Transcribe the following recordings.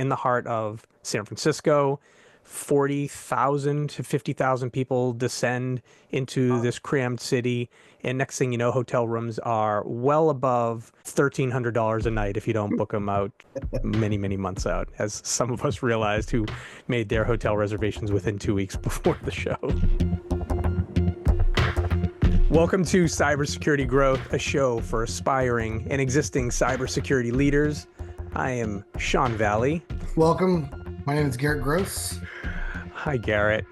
in the heart of San Francisco. 40,000 to 50,000 people descend into this crammed city. And next thing you know, hotel rooms are well above $1,300 a night if you don't book them out many, many months out, as some of us realized who made their hotel reservations within 2 weeks before the show. Welcome to Cybersecurity Growth, a show for aspiring and existing cybersecurity leaders. I am Sean Valley. Welcome. My name is Garrett Gross. Hi, Garrett.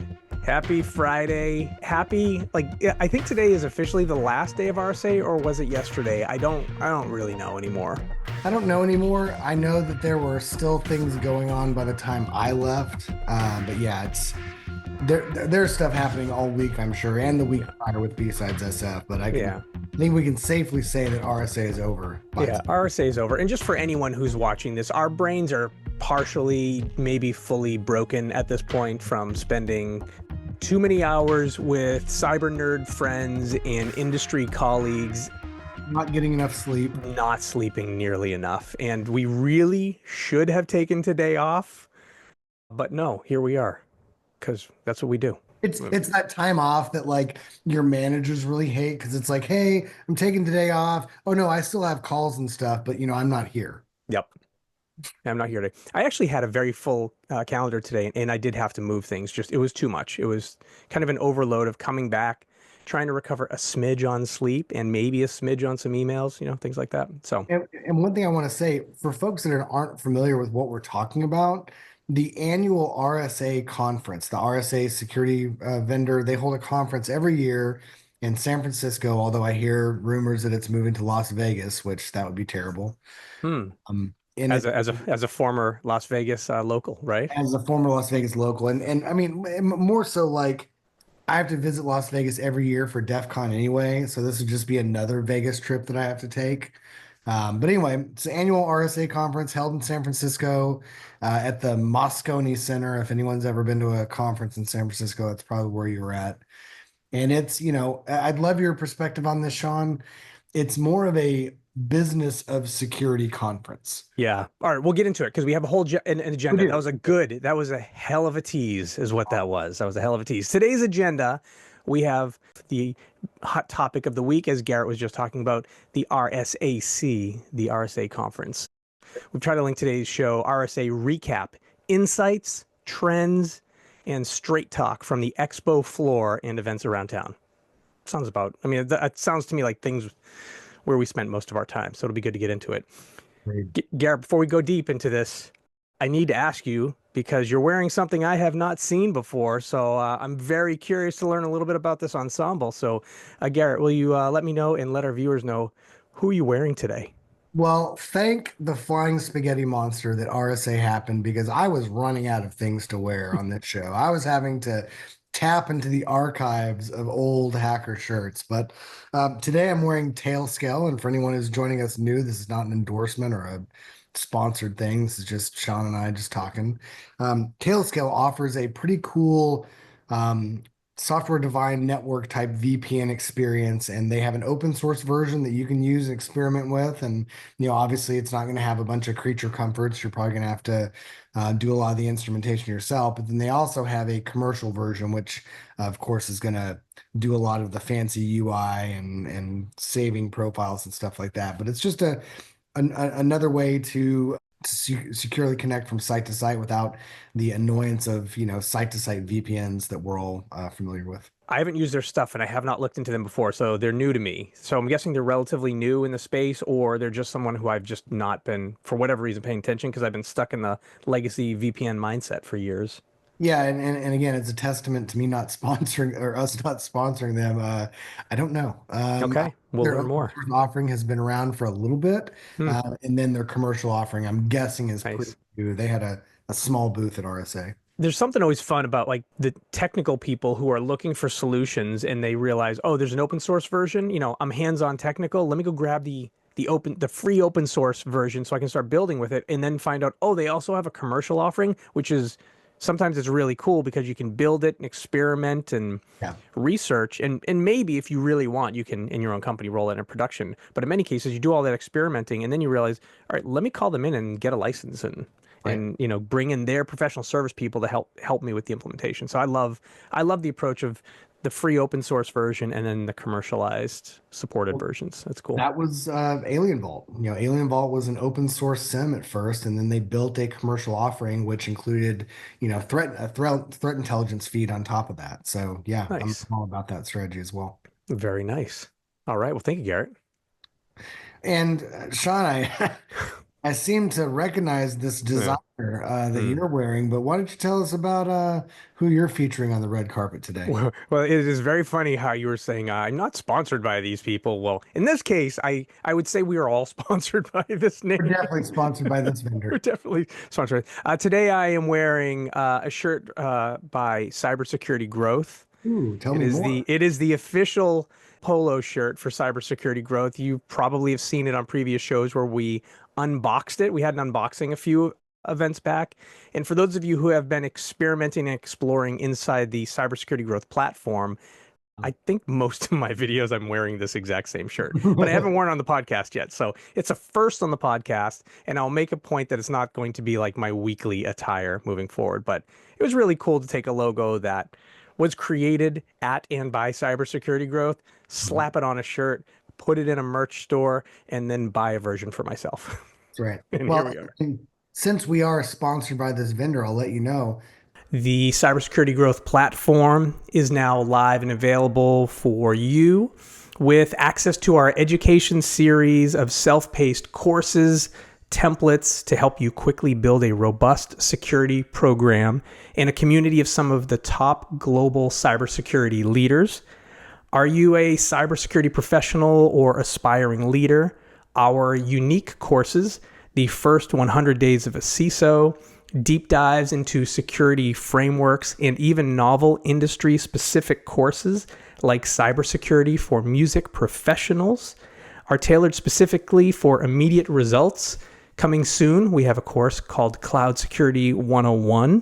Happy Friday. I think today is officially the last day of RSA, or was it yesterday? I don't really know anymore. I don't know anymore. I know that there were still things going on by the time I left. But yeah, there's stuff happening all week, I'm sure, and the week prior with B-Sides SF. But I think we can safely say that RSA is over. Yeah, RSA is over. And just for anyone who's watching this, our brains are partially, maybe fully broken at this point from spending too many hours with cyber nerd friends and industry colleagues. Not getting enough sleep. Not sleeping nearly enough. And we really should have taken today off. But no, here we are. Because that's what we do. It's that time off that like your managers really hate, because it's like, hey, I'm taking today off. Oh no, I still have calls and stuff, but I'm not here. Yep. I'm not here today. I actually had a very full calendar today, and I did have to move things. It was too much. It was kind of an overload of coming back, trying to recover a smidge on sleep and maybe a smidge on some emails, things like that. So, and one thing I want to say for folks that aren't familiar with what we're talking about, the annual RSA conference, the RSA security vendor, they hold a conference every year in San Francisco, although I hear rumors that it's moving to Las Vegas, which that would be terrible. As a former Las Vegas local, right? As a former Las Vegas local. And I mean, more so like I have to visit Las Vegas every year for DEF CON anyway, so this would just be another Vegas trip that I have to take. But anyway, it's the annual RSA conference held in San Francisco at the Moscone Center. If anyone's ever been to a conference in San Francisco, that's probably where you were at. And it's, I'd love your perspective on this, Sean. It's more of a business of security conference. Yeah. All right, we'll get into it because we have a whole an agenda. That was a hell of a tease is what that was. That was a hell of a tease. Today's agenda, we have the hot topic of the week, as Garrett was just talking about, the RSAC, the RSA Conference. We've tried to link today's show, RSA Recap, Insights, Trends, and Straight Talk from the Expo Floor and events around town. It sounds to me like things where we spent most of our time, so it'll be good to get into it. Garrett, before we go deep into this, I need to ask you, because you're wearing something I have not seen before, so I'm very curious to learn a little bit about this ensemble. So, Garrett, will you let me know and let our viewers know who are you wearing today? Well, thank the flying spaghetti monster that RSA happened, because I was running out of things to wear on this show. I was having to tap into the archives of old hacker shirts. But today I'm wearing Tailscale, and for anyone who's joining us new, this is not an endorsement or a sponsored thing. This is just Sean and I just talking. Tailscale offers a pretty cool software-defined network type VPN experience, and they have an open source version that you can use and experiment with. And obviously it's not going to have a bunch of creature comforts. You're probably going to have to do a lot of the instrumentation yourself. But then they also have a commercial version, which of course is going to do a lot of the fancy UI and saving profiles and stuff like that. But it's just another way to securely connect from site to site without the annoyance of site to site VPNs that we're all familiar with. I haven't used their stuff, and I have not looked into them before, so they're new to me. So I'm guessing they're relatively new in the space, or they're just someone who I've just not been, for whatever reason, paying attention, because I've been stuck in the legacy VPN mindset for years. Yeah, and again, it's a testament to me not sponsoring, or us not sponsoring them. I don't know. Okay, we'll learn more. Their offering has been around for a little bit, and then their commercial offering, I'm guessing, is pretty new. They had a small booth at RSA. There's something always fun about like the technical people who are looking for solutions, and they realize, oh, there's an open source version. I'm hands-on technical. Let me go grab the free open source version so I can start building with it, and then find out, oh, they also have a commercial offering, which is sometimes it's really cool because you can build it and experiment and research. And maybe if you really want, you can, in your own company, roll it in production. But in many cases, you do all that experimenting, and then you realize, all right, let me call them in and get a license and Right. and bring in their professional service people to help me with the implementation. So I love the approach of the free open source version and then the commercialized supported Well, versions. That's cool. that was Alien Vault. Alien Vault was an open source sim at first, and then they built a commercial offering which included, threat intelligence feed on top of that. So yeah, I'm Nice. all about that strategy as well. Very nice. All right. Well, thank you, Garrett. And Sean, I seem to recognize this Yeah. designer that Hmm. you're wearing, but why don't you tell us about who you're featuring on the red carpet today? Well, it is very funny how you were saying I'm not sponsored by these people. Well, in this case, I would say we are all sponsored by this We're name. definitely sponsored by this We're vendor. definitely sponsored. Today, I am wearing a shirt by Cybersecurity Growth. Ooh, tell It me is the more. it is the official polo shirt for Cybersecurity Growth. You probably have seen it on previous shows where we unboxed it. We had an unboxing a few events back. And for those of you who have been experimenting and exploring inside the Cybersecurity Growth platform, I think most of my videos I'm wearing this exact same shirt, but I haven't worn it on the podcast yet. So it's a first on the podcast, and I'll make a point that it's not going to be like my weekly attire moving forward. But it was really cool to take a logo that was created at and by Cybersecurity Growth, slap it on a shirt, put it in a merch store, and then buy a version for myself. That's right. And here Well, we are. since we are sponsored by this vendor, I'll let you know. The Cybersecurity Growth platform is now live and available for you with access to our education series of self-paced courses, templates to help you quickly build a robust security program, and a community of some of the top global cybersecurity leaders. Are you a cybersecurity professional or aspiring leader? Our unique courses, the first 100 days of a CISO, deep dives into security frameworks, and even novel industry specific courses like cybersecurity for music professionals are tailored specifically for immediate results. Coming soon, we have a course called Cloud Security 101.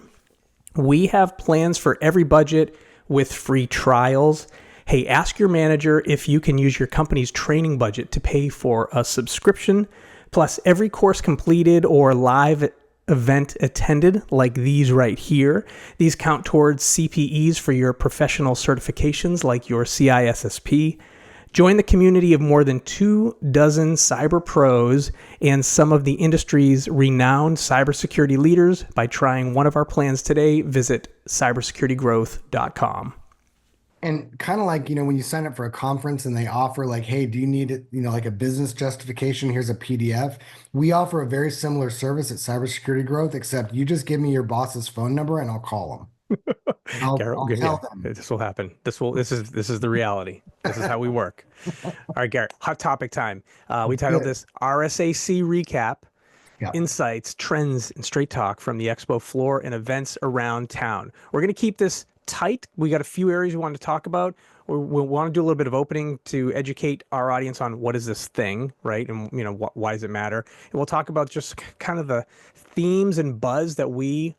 We have plans for every budget with free trials. Hey, ask your manager if you can use your company's training budget to pay for a subscription. Plus, every course completed or live event attended, like these right here, these count towards CPEs for your professional certifications, like your CISSP. Join the community of more than 24 cyber pros and some of the industry's renowned cybersecurity leaders by trying one of our plans today. Visit cybersecuritygrowth.com. And kind of like, when you sign up for a conference and they offer like, hey, do you need it, like a business justification? Here's a PDF. We offer a very similar service at Cybersecurity Growth, except you just give me your boss's phone number and I'll call them. And I'll Garrett, tell yeah, them. this will happen. This is the reality. This is how we work. All right, Garrett, hot topic time. We Let's titled get it. this RSAC Recap, Yeah. Insights, Trends, and Straight Talk from the Expo Floor and Events Around Town. We're going to keep this tight. We got a few areas we want to talk about. We'll want to do a little bit of opening to educate our audience on what is this thing, right? And, why does it matter? And we'll talk about just kind of the themes and buzz that we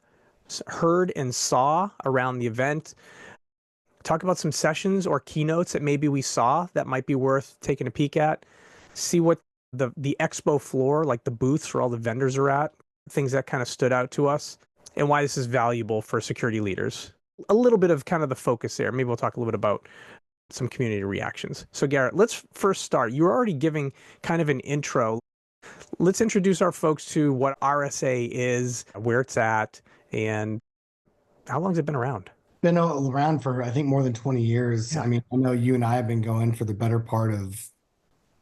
heard and saw around the event. Talk about some sessions or keynotes that maybe we saw that might be worth taking a peek at. See what the expo floor, like the booths where all the vendors are at, things that kind of stood out to us, and why this is valuable for security leaders. A little bit of kind of the focus there. Maybe we'll talk a little bit about some community reactions. So Garrett, let's first start. You were already giving kind of an intro. Let's introduce our folks to what RSA is, where it's at, and how long has it been around? Been around for, I think, more than 20 years. Yeah. I mean, I know you and I have been going for the better part of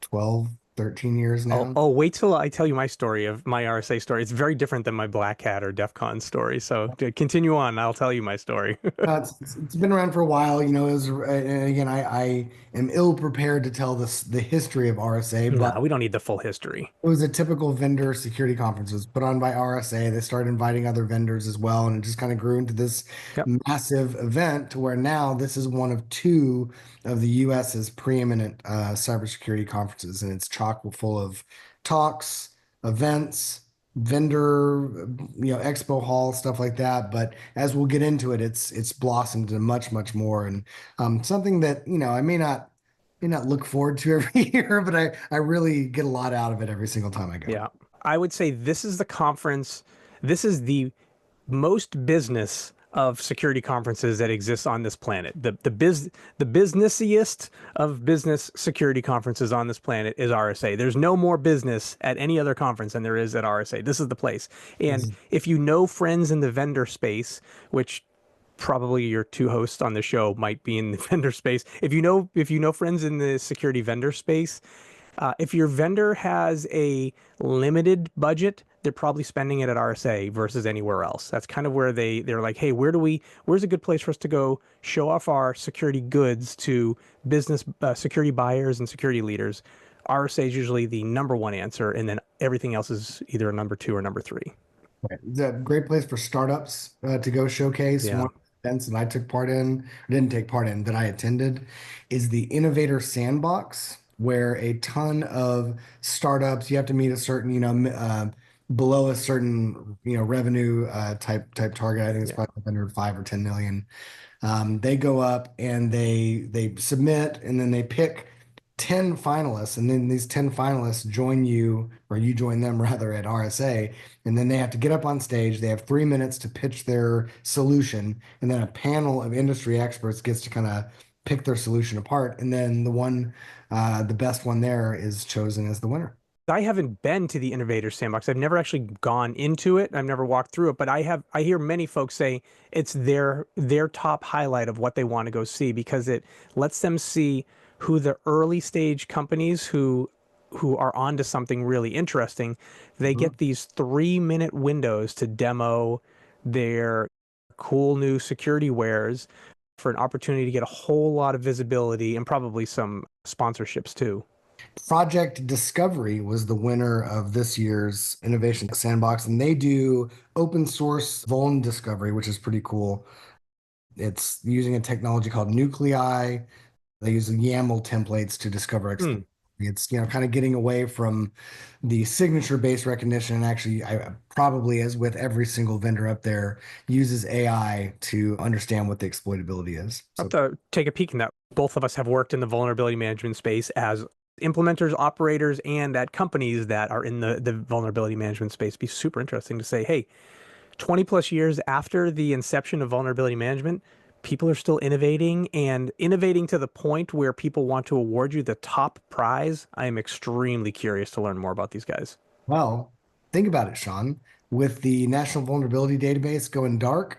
12, 13 years now. Wait till I tell you my story of my RSA story. It's very different than my Black Hat or DEF CON story. So continue on. I'll tell you my story. It's been around for a while. It was, and again, I am ill prepared to tell the history of RSA, but No, we don't need the full history. it was a typical vendor security conference. It was put on by RSA. They started inviting other vendors as well, and it just kind of grew into this Yep. massive event to where now this is one of two of the US's preeminent cybersecurity conferences, and it's chock full of talks, events, vendor, expo hall, stuff like that. But as we'll get into it, it's blossomed into much, much more, and something that I may not look forward to every year, but I really get a lot out of it every single time I go. Yeah. I would say this is the conference This is the most business of security conferences that exists on this planet. The businessiest of business security conferences on this planet is RSA. There's no more business at any other conference than there is at RSA. This is the place. And if you know friends in the vendor space, which probably your two hosts on the show might be in the vendor space. If you know friends in the security vendor space, if your vendor has a limited budget, they're probably spending it at RSA versus anywhere else. That's kind of where they're like, hey, where's a good place for us to go show off our security goods to business security buyers and security leaders? RSA is usually the number one answer, and then everything else is either a number two or number three. It's a great place for startups to go showcase. One Yeah. of the events that I took part in, or didn't take part in, that I attended, is the Innovator Sandbox, where a ton of startups, you have to meet a certain, below a certain, revenue type target. I think it's Yeah. probably under 5 or 10 million. They go up and they submit, and then they pick 10 finalists, and then these 10 finalists join you, or you join them rather, at RSA, and then they have to get up on stage. They have 3 minutes to pitch their solution, and then a panel of industry experts gets to kind of pick their solution apart, and then the best one there is chosen as the winner. I haven't been to the Innovator Sandbox. I've never actually gone into it. I've never walked through it, but I hear many folks say it's their top highlight of what they want to go see because it lets them see who the early stage companies who are onto something really interesting. They Mhm. get these 3-minute windows to demo their cool new security wares for an opportunity to get a whole lot of visibility and probably some sponsorships too. Project Discovery was the winner of this year's Innovation Sandbox, and they do open source vuln discovery, which is pretty cool. It's using a technology called Nuclei. They use YAML templates to discover Hmm. exploit. It's, kind of getting away from the signature-based recognition, and actually, I probably, as with every single vendor up there, uses AI to understand what the exploitability is. I'll have So, to take a peek in that. Both of us have worked in the vulnerability management space as implementers, operators, and at companies that are in the vulnerability management space. It'd be super interesting to say, hey, 20 plus years after the inception of vulnerability management, people are still innovating and innovating to the point where people want to award you the top prize. I am extremely curious to learn more about these guys. well, think about it, Sean. With the National Vulnerability Database going dark,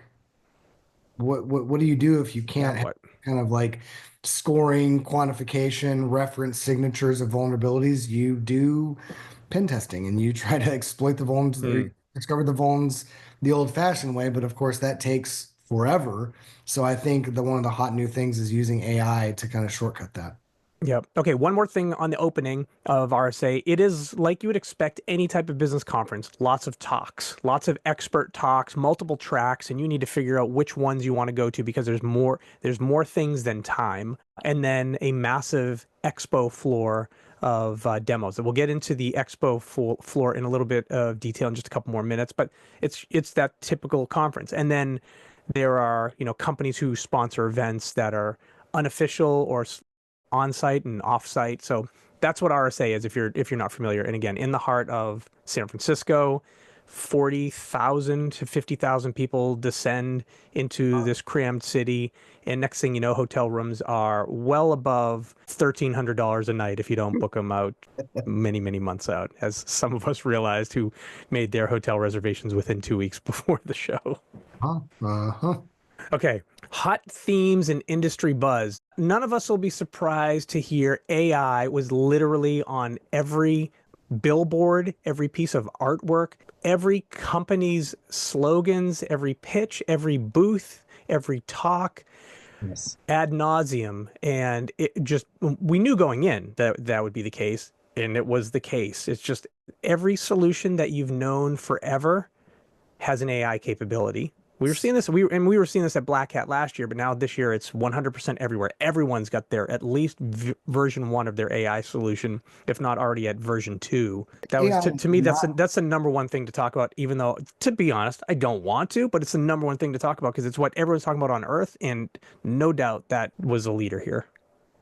what do you do if you Yeah, can't have what? kind of like scoring, quantification, reference signatures of vulnerabilities? You do pen testing and you try to exploit the vulns Hmm. or discover the vulns the old-fashioned way, but of course that takes forever. So I think one of the hot new things is using AI to kind of shortcut that. Yep. Okay, one more thing on the opening of RSA. It is like you would expect any type of business conference. Lots of talks, lots of expert talks, multiple tracks, and you need to figure out which ones you want to go to because there's more things than time. And then a massive expo floor of demos. And we'll get into the expo floor in a little bit of detail in just a couple more minutes, but it's that typical conference. And then there are, companies who sponsor events that are unofficial or on-site and off-site. So that's what RSA is if you're not familiar. And again, in the heart of San Francisco, 40,000 to 50,000 people descend into this crammed city. And next thing you know, hotel rooms are well above $1,300 a night if you don't book them out many, many months out, as some of us realized who made their hotel reservations within 2 weeks before the show. Uh-huh. Okay, hot themes and industry buzz. None of us will be surprised to hear AI was literally on every billboard, every piece of artwork, every company's slogans, every pitch, every booth, every talk Yes. ad nauseum. And we knew going in that that would be the case, and it was the case. It's just every solution that you've known forever has an AI capability. We were seeing this, we were seeing this at Black Hat last year, but now this year it's 100% everywhere. Everyone's got their at least version 1 of their AI solution, if not already at version 2. That was AI to me that's the number one thing to talk about. Even though, to be honest, I don't want to, but it's the number one thing to talk about because it's what everyone's talking about on Earth, and no doubt that was a leader here.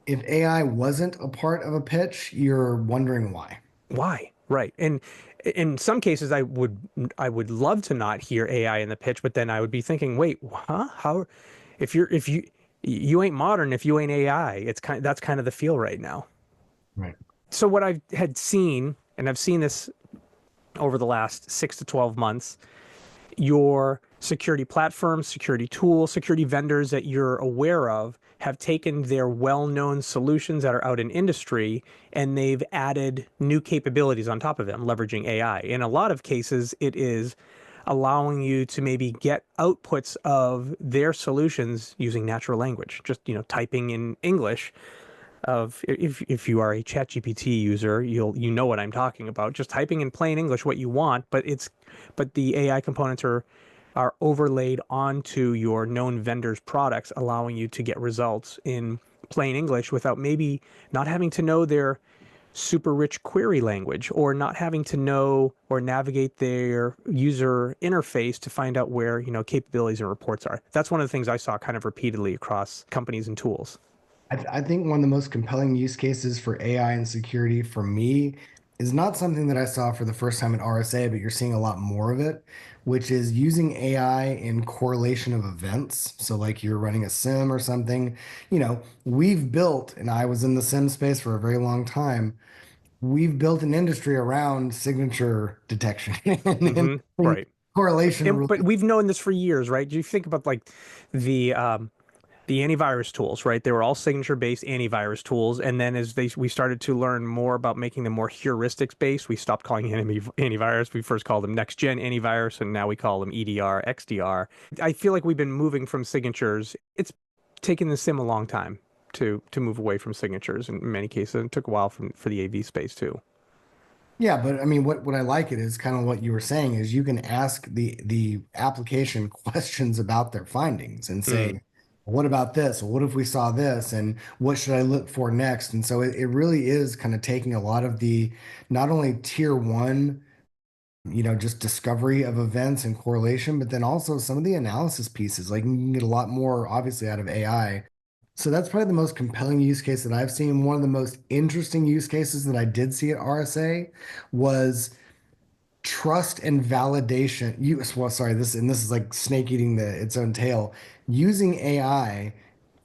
If AI wasn't a part of a pitch, you're wondering why. Why? Right. And in some cases I would love to not hear AI in the pitch, but then I would be thinking, wait, huh? How if you ain't modern if you ain't AI. That's kind of the feel right now. Right. So what I had seen, and I've seen this over the last 6 to 12 months, your security platforms, security tools, security vendors that you're aware of have taken their well-known solutions that are out in industry and they've added new capabilities on top of them, leveraging AI. In a lot of cases, it is allowing you to maybe get outputs of their solutions using natural language, just typing in English. Of if you are a ChatGPT user, you know what I'm talking about. Just typing in plain English what you want, but the AI components are overlaid onto your known vendors' products, allowing you to get results in plain English without maybe not having to know their super rich query language, or not having to know or navigate their user interface to find out where capabilities and reports are. That's one of the things I saw kind of repeatedly across companies and tools. I think one of the most compelling use cases for AI and security for me is not something that I saw for the first time at RSA, but you're seeing a lot more of it, which is using AI in correlation of events. So, like you're running a sim or something, we've built, and I was in the sim space for a very long time. We've built an industry around signature detection and, Right. correlation rules. But we've known this for years, right? Do you think about like the antivirus tools, right? They were all signature-based antivirus tools, and then we started to learn more about making them more heuristics-based, we stopped calling them antivirus. We first called them next-gen antivirus, and now we call them EDR, XDR. I feel like we've been moving from signatures. It's taken the SIM a long time to move away from signatures in many cases. It took a while for the AV space too. Yeah, but I mean, what I like it is kind of what you were saying is you can ask the application questions about their findings and say, Mm. what about this? Or what if we saw this? And what should I look for next? And so it really is kind of taking a lot of the not only tier one, just discovery of events and correlation, but then also some of the analysis pieces. Like you can get a lot more obviously out of AI. So that's probably the most compelling use case that I've seen. One of the most interesting use cases that I did see at RSA was trust and validation. Well, sorry, this is like snake eating its own tail. Using AI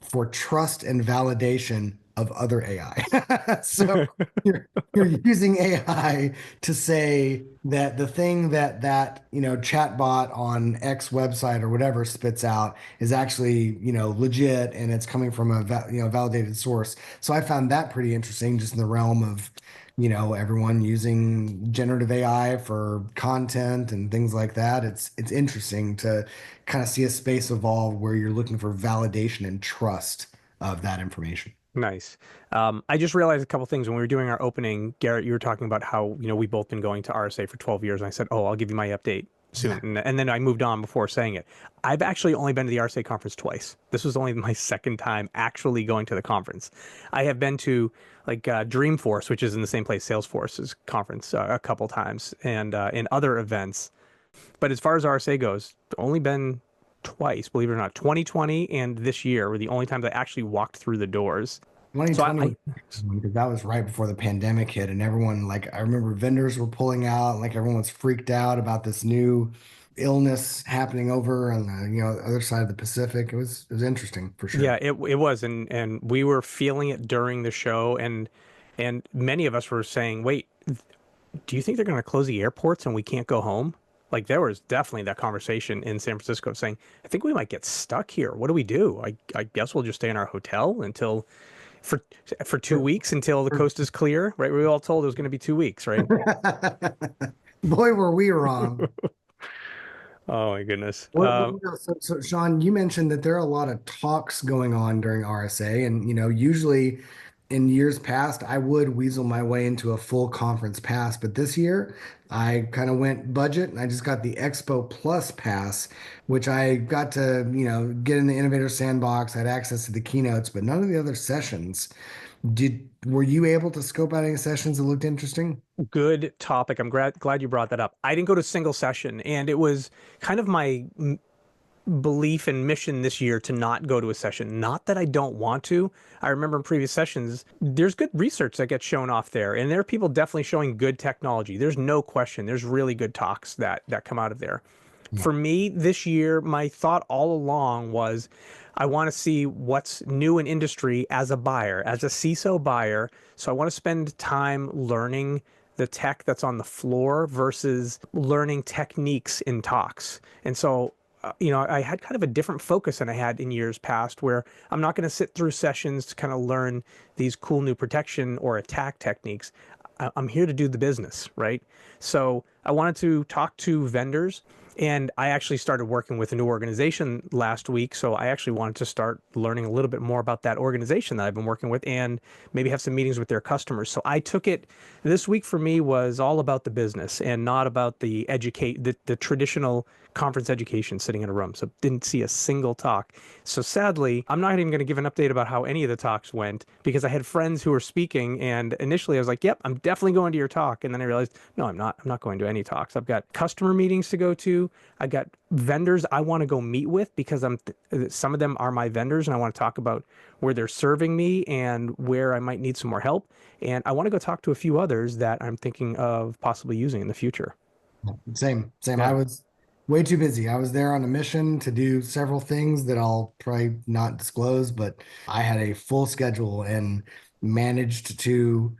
for trust and validation of other AI. So you're using AI to say that the thing that chatbot on X website or whatever spits out is actually legit and it's coming from a validated source. So I found that pretty interesting, just in the realm of everyone using generative AI for content and things like that. It's interesting to kind of see a space evolve where you're looking for validation and trust of that information. Nice. I just realized a couple things when we were doing our opening. Garrett, you were talking about how we've both been going to RSA for 12 years, and I said, "Oh, I'll give you my update soon," Exactly. and then I moved on before saying it. I've actually only been to the RSA conference twice. This was only my second time actually going to the conference. I have been to like Dreamforce, which is in the same place, Salesforce's conference, a couple times, and in other events. But as far as RSA goes, only been twice, believe it or not. 2020 and this year were the only times I actually walked through the doors. So 2020 was because that was right before the pandemic hit, and everyone, like, I remember vendors were pulling out, like everyone was freaked out about this new illness happening over on the other side of the Pacific. It was interesting for yeah, sure. it was, and we were feeling it during the show, and many of us were saying, "Wait, do you think they're going to close the airports and we can't go home?" Like there was definitely that conversation in San Francisco saying, "I think we might get stuck here. What do we do? I guess we'll just stay in our hotel until for 2 weeks until the coast is clear, right?" We were all told it was going to be 2 weeks, right? Boy, were we wrong. Oh my goodness. So, Sean, you mentioned that there are a lot of talks going on during RSA, and usually in years past, I would weasel my way into a full conference pass, but this year I kind of went budget, and I just got the Expo Plus pass, which I got to get in the Innovator Sandbox. I had access to the keynotes, but none of the other sessions. Were you able to scope out any sessions that looked interesting? Good topic. I'm glad you brought that up. I didn't go to a single session, and it was kind of belief and mission this year to not go to a session. Not that I don't want to. I remember in previous sessions, there's good research that gets shown off there, and there are people definitely showing good technology. There's no question. There's really good talks that come out of there. Yeah. For me this year, my thought all along was I want to see what's new in industry as a buyer, as a CISO buyer. So I want to spend time learning the tech that's on the floor versus learning techniques in talks. And so, I had kind of a different focus than I had in years past, where I'm not going to sit through sessions to kind of learn these cool new protection or attack techniques. I'm here to do the business, right? So I wanted to talk to vendors, and I actually started working with a new organization last week. So I actually wanted to start learning a little bit more about that organization that I've been working with and maybe have some meetings with their customers. So I took it, this week for me was all about the business and not about the the traditional conference education sitting in a room. So didn't see a single talk. So sadly, I'm not even going to give an update about how any of the talks went because I had friends who were speaking, and initially I was like, yep, I'm definitely going to your talk. And then I realized, no, I'm not. I'm not going to any talks. I've got customer meetings to go to. I got vendors I want to go meet with because some of them are my vendors, and I want to talk about where they're serving me and where I might need some more help. And I want to go talk to a few others that I'm thinking of possibly using in the future. Same, same. I Yeah. was way too busy. I was there on a mission to do several things that I'll probably not disclose, but I had a full schedule and managed to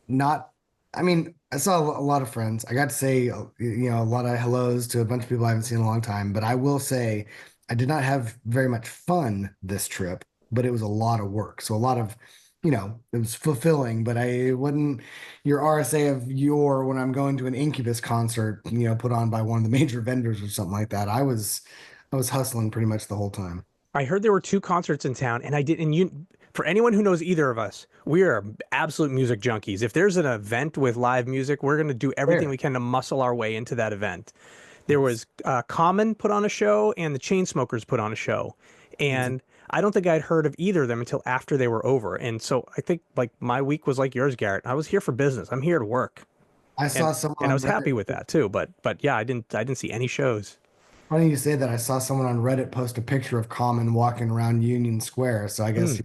not, I mean, I saw a lot of friends. I got to say, a lot of hellos to a bunch of people I haven't seen in a long time, but I will say I did not have very much fun this trip, but it was a lot of work. So a lot of, it was fulfilling, but I wouldn't your RSA of your when I'm going to an Incubus concert, put on by one of the major vendors or something like that. I was hustling pretty much the whole time. I heard there were two concerts in town, and I did. And for anyone who knows either of us, we are absolute music junkies. If there's an event with live music, we're going to do everything There. we can to muscle our way into that event. There was Common put on a show, and the Chainsmokers put on a show, Yes. and I don't think I'd heard of either of them until after they were over. And so I think like my week was like yours, Garrett. I was here for business. I'm here to work, I and saw someone I on was Reddit. happy with that too. But yeah, I didn't see any shows. Funny you say that. I saw someone on Reddit post a picture of Common walking around Union Square. So I guess Hmm. he's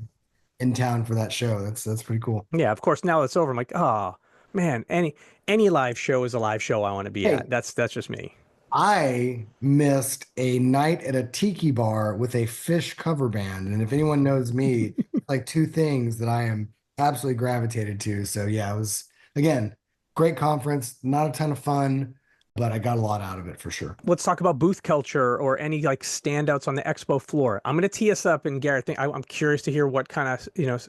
in town for that show. That's pretty cool. Yeah, of course. Now it's over. I'm like, oh man, any live show is a live show I want to be Hey, at. That's just me. I missed a night at a tiki bar with a fish cover band. And if anyone knows me, like two things that I am absolutely gravitated to. So yeah, it was again, great conference, not a ton of fun, but I got a lot out of it for sure. Let's talk about booth culture or any like standouts on the expo floor. I'm going to tee us up, and Garrett, I'm curious to hear what kind of,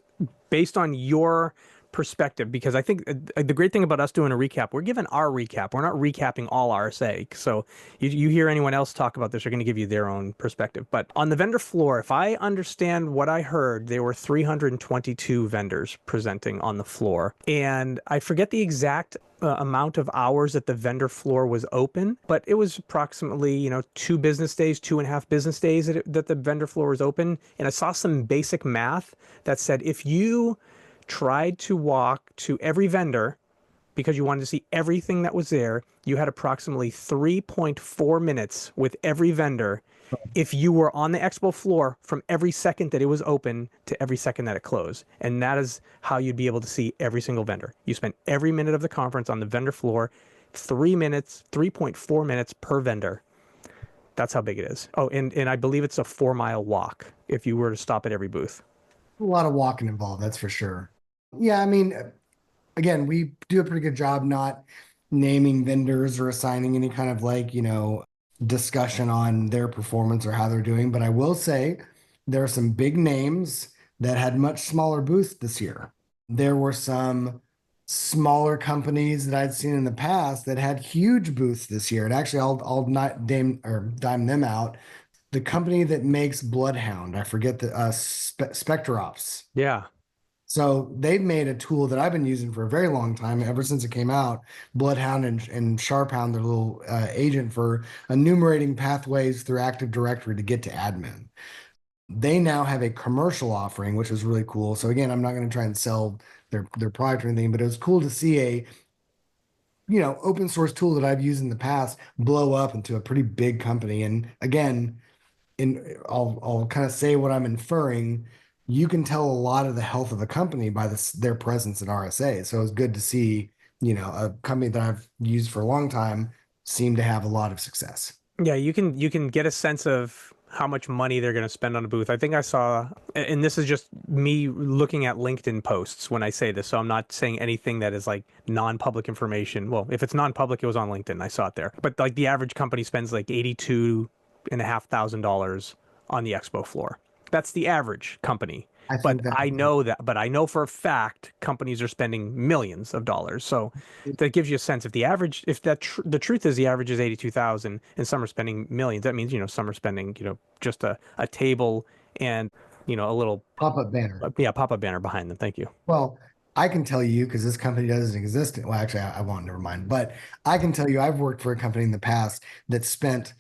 based on your perspective, because I think the great thing about us doing a recap, we're giving our recap. We're not recapping all RSA. So you hear anyone else talk about this, they're going to give you their own perspective. But on the vendor floor, if I understand what I heard, there were 322 vendors presenting on the floor. And I forget the exact amount of hours that the vendor floor was open, but it was approximately, 2 business days, 2.5 business days that the vendor floor was open. And I saw some basic math that said if you tried to walk to every vendor because you wanted to see everything that was there, you had approximately 3.4 minutes with every vendor if you were on the expo floor from every second that it was open to every second that it closed. And that is how you'd be able to see every single vendor. You spent every minute of the conference on the vendor floor, 3 minutes, 3.4 minutes per vendor. That's how big it is. Oh, and I believe it's a 4 mile walk if you were to stop at every booth. A lot of walking involved, that's for sure. Yeah, I mean, again, we do a pretty good job not naming vendors or assigning any kind of discussion on their performance or how they're doing. But I will say there are some big names that had much smaller booths this year. There were some smaller companies that I'd seen in the past that had huge booths this year. And actually, I'll not dime them out. The company that makes Bloodhound, I forget the Spectorops. Yeah. So they've made a tool that I've been using for a very long time, ever since it came out, Bloodhound and Sharphound, their little agent for enumerating pathways through Active Directory to get to admin. They now have a commercial offering, which is really cool. So again, I'm not going to try and sell their product or anything, but it was cool to see a open source tool that I've used in the past blow up into a pretty big company. And again, I'll kind of say what I'm inferring. You can tell a lot of the health of a company by their presence at RSA. So it's good to see, a company that I've used for a long time seem to have a lot of success. Yeah, you can get a sense of how much money they're going to spend on a booth. I think I saw, and this is just me looking at LinkedIn posts when I say this, so I'm not saying anything that is like non-public information. Well, if it's non-public, it was on LinkedIn. I saw it there. But like the average company spends like $82,500 on the expo floor. That's the average company. I But think that I know that, but I know for a fact companies are spending millions of dollars. So that gives you a sense. If the average, if the truth is the average is 82,000 and some are spending millions, that means, some are spending, just a table and, a little, pop-up banner. yeah, pop-up banner behind them. Thank you. Well, I can tell you because this company doesn't exist. Well, actually, I won't. Never mind. But I can tell you, I've worked for a company in the past that spent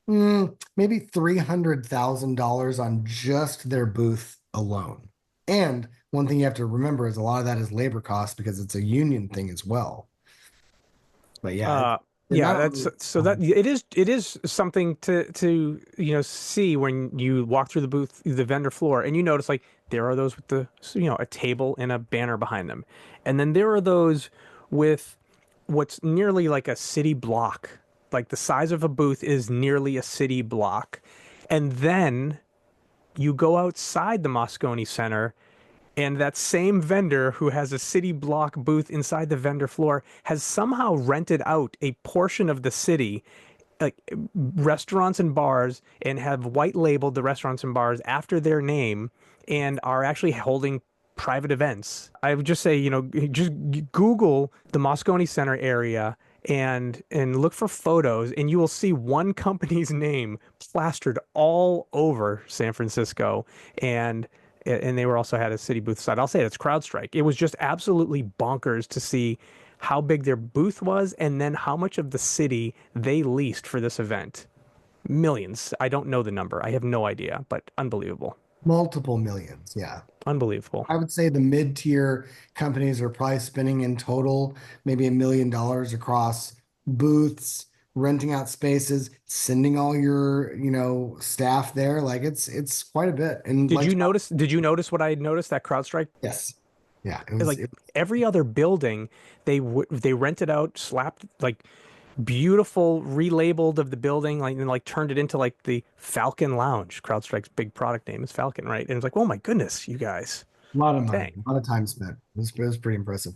maybe $300,000 on just their booth alone. And one thing you have to remember is a lot of that is labor costs because it's a union thing as well. But yeah, Yeah, that's so that it is something to see when you walk through the vendor floor, and you notice like there are those with a table and a banner behind them, and then there are those with what's nearly like a city block, like the size of a booth is nearly a city block, and then you go outside the Moscone Center, and that same vendor who has a city block booth inside the vendor floor has somehow rented out a portion of the city, like restaurants and bars, and have white labeled the restaurants and bars after their name and are actually holding private events. I would just say, just Google the Moscone Center area and look for photos, and you will see one company's name plastered all over San Francisco. And they were also had a city booth side. I'll say it's CrowdStrike. It was just absolutely bonkers to see how big their booth was and then how much of the city they leased for this event. Millions. I don't know the number. I have no idea, but unbelievable. multiple millions. Yeah. Unbelievable. I would say the mid-tier companies are probably spending in total maybe $1 million across booths, renting out spaces, sending all your, staff there. Like it's quite a bit. And Did like, you notice? Did you notice what I had noticed that CrowdStrike? yes, yeah, Like every other building, they rented out, slapped like beautiful relabeled of the building, like and like turned it into like the Falcon Lounge. CrowdStrike's big product name is Falcon, right? And it's like, oh my goodness, you guys, a lot of money, dang. a lot of time spent. It was pretty impressive.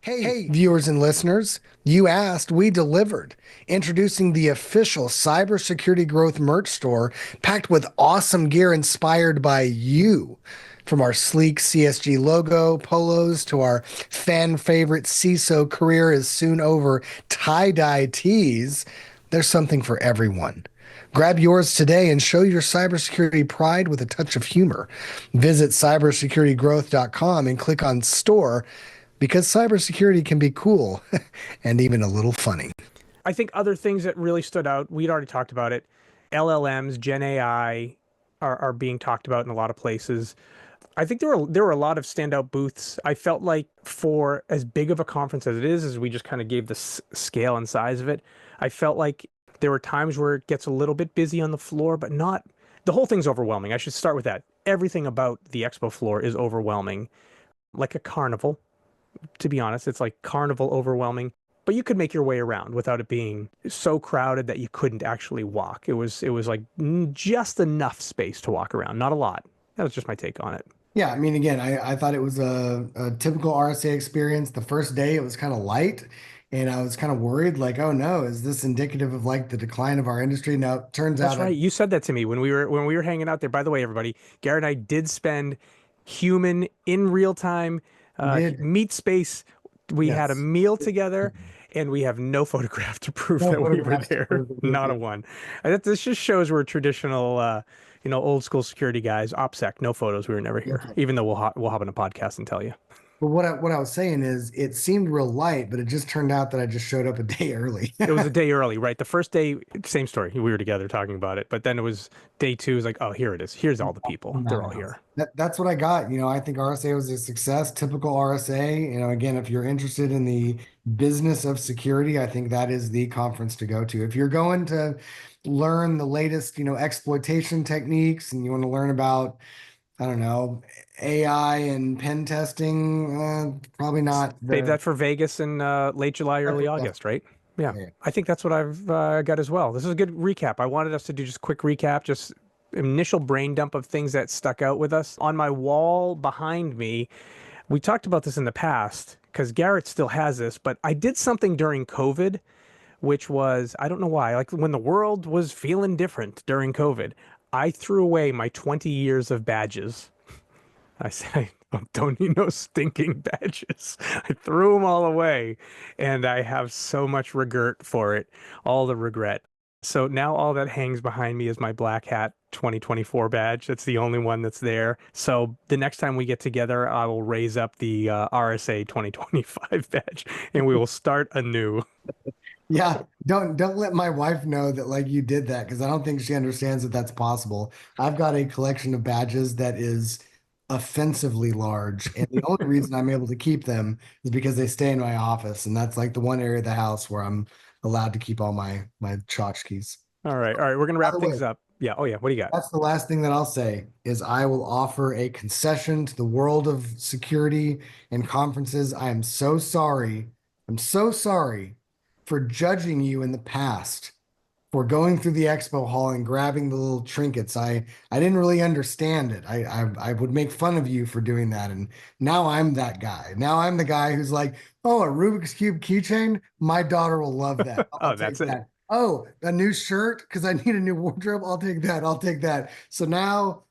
Hey, viewers and listeners, you asked, we delivered. Introducing the official Cybersecurity Growth merch store packed with awesome gear inspired by you. From our sleek CSG logo polos to our fan favorite CISO career is soon over tie-dye tees, there's something for everyone. Grab yours today and show your cybersecurity pride with a touch of humor. Visit cybersecuritygrowth.com and click on store because cybersecurity can be cool and even a little funny. I think other things that really stood out, we'd already talked about it. LLMs, Gen AI are being talked about in a lot of places. I think there were a lot of standout booths. I felt like for as big of a conference as it is, as we just kind of gave the scale and size of it, I felt like there were times where it gets a little bit busy on the floor, but not, the whole thing's overwhelming. I should start with that. Everything about the expo floor is overwhelming, like a carnival. To be honest, it's like carnival overwhelming, but you could make your way around without it being so crowded that you couldn't actually walk. It was like just enough space to walk around, not a lot. That was just my take on it. Yeah, I mean, again, I thought it was a typical RSA experience. The first day it was kind of light, and I was kind of worried, like, oh no, is this indicative of like the decline of our industry? Now, it turns That's out right. You said that to me when we were hanging out there. By the way, everybody, Garrett and I did spend human in real time we did. meet space. We had a Yes. meal together, and we have no photograph to prove No that we were photographs to there. prove that we were Not a there. one. This just shows we're traditional, old school security guys. OPSEC, no photos. We were never No here, photos. even though we'll hop on a podcast and tell you. But what I was saying is it seemed real light, but it just turned out that I just showed up a day early. It was a day early, right? The first day, same story. We were together talking about it, but then it was day two. It was like, oh, here it is. Here's all the people. They're all here. That's what I got. I think RSA was a success, typical RSA. Again, if you're interested in the business of security, I think that is the conference to go to. If you're going to learn the latest, exploitation techniques and you want to learn about, I don't know, AI and pen testing, probably not. Save that for Vegas in late July, early August, right? Yeah, I think that's what I've got as well. This is a good recap. I wanted us to do just a quick recap, just initial brain dump of things that stuck out with us. On my wall behind me, we talked about this in the past because Garrett still has this, but I did something during COVID, which was, I don't know why, like when the world was feeling different during COVID, I threw away my 20 years of badges. I said, I don't need no stinking badges. I threw them all away, and I have so much regret for it, all the regret. So now all that hangs behind me is my Black Hat 2024 badge. That's the only one that's there. So the next time we get together, I will raise up the RSA 2025 badge, and we will start anew. Yeah, don't let my wife know that like you did that, because I don't think she understands that that's possible. I've got a collection of badges that is offensively large, and the only reason I'm able to keep them is because they stay in my office, and that's like the one area of the house where I'm allowed to keep all my tchotchkes. All right, we're gonna wrap things up. Yeah, oh yeah, what do you got? That's the last thing that I'll say is I will offer a concession to the world of security and conferences. I am so sorry. I'm so sorry for judging you in the past for going through the expo hall and grabbing the little trinkets. I didn't really understand it. I would make fun of you for doing that. And now I'm that guy. Now I'm the guy who's like, oh, a Rubik's Cube keychain? My daughter will love that. Oh, that's it. Oh, a new shirt because I need a new wardrobe. I'll take that. I'll take that. So now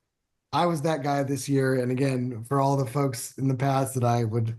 I was that guy this year. And again, for all the folks in the past that I would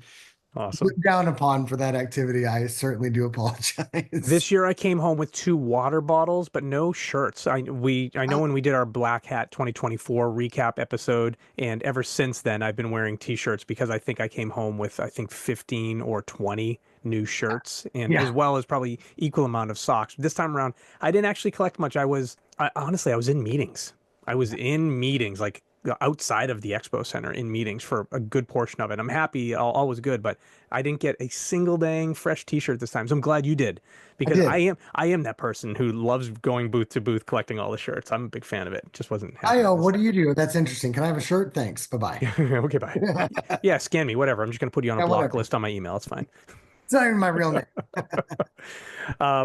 put down upon for that activity, I certainly do apologize. This year I came home with 2 water bottles, but no shirts. I know when we did our Black Hat 2024 recap episode, and ever since then I've been wearing t-shirts because I think I came home with 15 or 20 new shirts, and as well as probably equal amount of socks. This time around, I didn't actually collect much. Honestly, I was in meetings. I was in meetings, like outside of the expo center in meetings for a good portion of it. I'm happy, all was good, but I didn't get a single dang fresh t-shirt this time. So I'm glad you did, because I am that person who loves going booth to booth collecting all the shirts. I'm a big fan of it. Just wasn't happy. What do you do? That's interesting. Can I have a shirt? Thanks. Bye-bye. Okay, bye. Yeah, scan me, whatever. I'm just going to put you on a block list on my email. It's fine. It's not even my real name.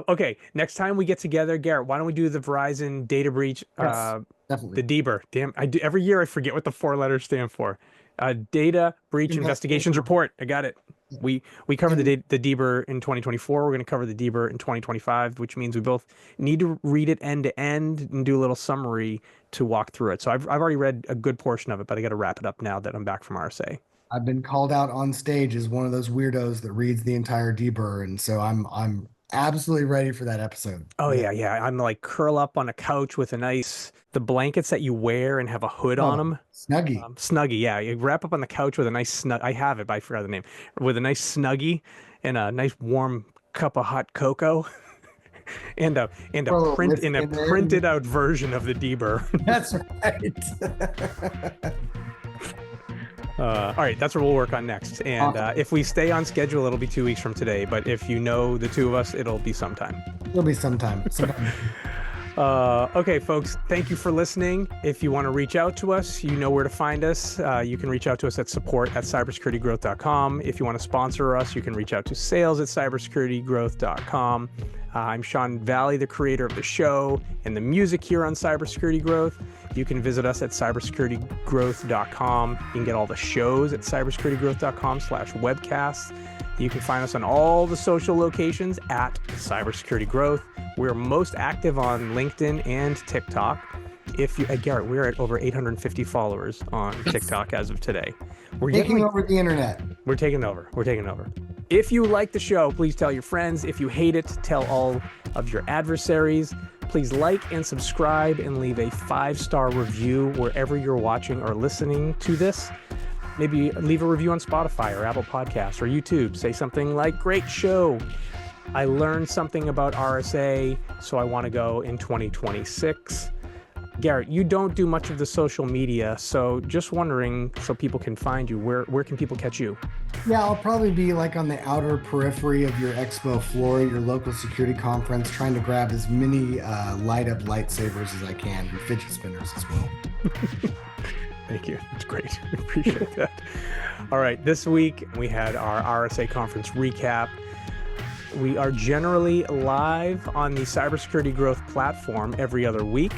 Okay, next time we get together, Garrett, why don't we do the Verizon data breach? Yes, definitely. The DBER. Damn, every year I forget what the 4 letters stand for. Data breach investigations report. I got it. We covered the DBER in 2024. We're going to cover the DBER in 2025, which means we both need to read it end to end and do a little summary to walk through it. So I've already read a good portion of it, but I got to wrap it up now that I'm back from RSA. I've been called out on stage as one of those weirdos that reads the entire DBER, and so I'm absolutely ready for that episode. Oh yeah. I'm like curl up on a couch with the blankets that you wear and have a hood on them. Snuggie. Snuggie, yeah. You wrap up on the couch with a nice I have it, but I forgot the name. With a nice Snuggie and a nice warm cup of hot cocoa. and a printed out version of the DBER. That's right. All right, that's what we'll work on next. And if we stay on schedule, it'll be 2 weeks from today. But if you know the two of us, it'll be sometime. It'll be sometime. Okay, folks, thank you for listening. If you want to reach out to us, you know where to find us. You can reach out to us at support@cybersecuritygrowth.com. If you want to sponsor us, you can reach out to sales@cybersecuritygrowth.com. I'm Sean Valley, the creator of the show and the music here on Cybersecurity Growth. You can visit us at cybersecuritygrowth.com. You can get all the shows at cybersecuritygrowth.com/webcasts. You can find us on all the social locations at Cybersecurity Growth. We're most active on LinkedIn and TikTok. Garrett, we're at over 850 followers on TikTok as of today. We're taking over the internet. We're taking over. If you like the show, please tell your friends. If you hate it, tell all of your adversaries. Please like and subscribe and leave a 5-star review wherever you're watching or listening to this. maybe leave a review on Spotify or Apple Podcasts or YouTube. Say something like, great show. I learned something about RSA, so I want to go in 2026. Garrett, you don't do much of the social media, so just wondering, so people can find you, where can people catch you? Yeah, I'll probably be like on the outer periphery of your Expo Floor, your local security conference, trying to grab as many light up lightsabers as I can, and fidget spinners as well. Thank you. It's great. I appreciate that. All right. This week we had our RSA Conference recap. We are generally live on the Cybersecurity Growth platform every other week.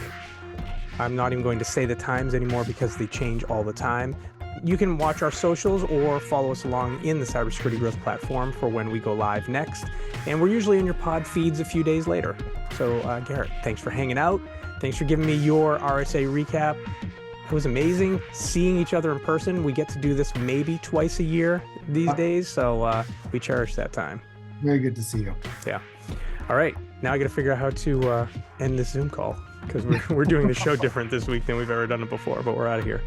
I'm not even going to say the times anymore because they change all the time. You can watch our socials or follow us along in the Cybersecurity Growth platform for when we go live next. And we're usually in your pod feeds a few days later. So Garrett, thanks for hanging out. Thanks for giving me your RSA recap. It was amazing seeing each other in person. We get to do this maybe twice a year these days. So we cherish that time. Very good to see you. Yeah. All right. Now I got to figure out how to end this Zoom call because we're doing the show different this week than we've ever done it before, but we're out of here.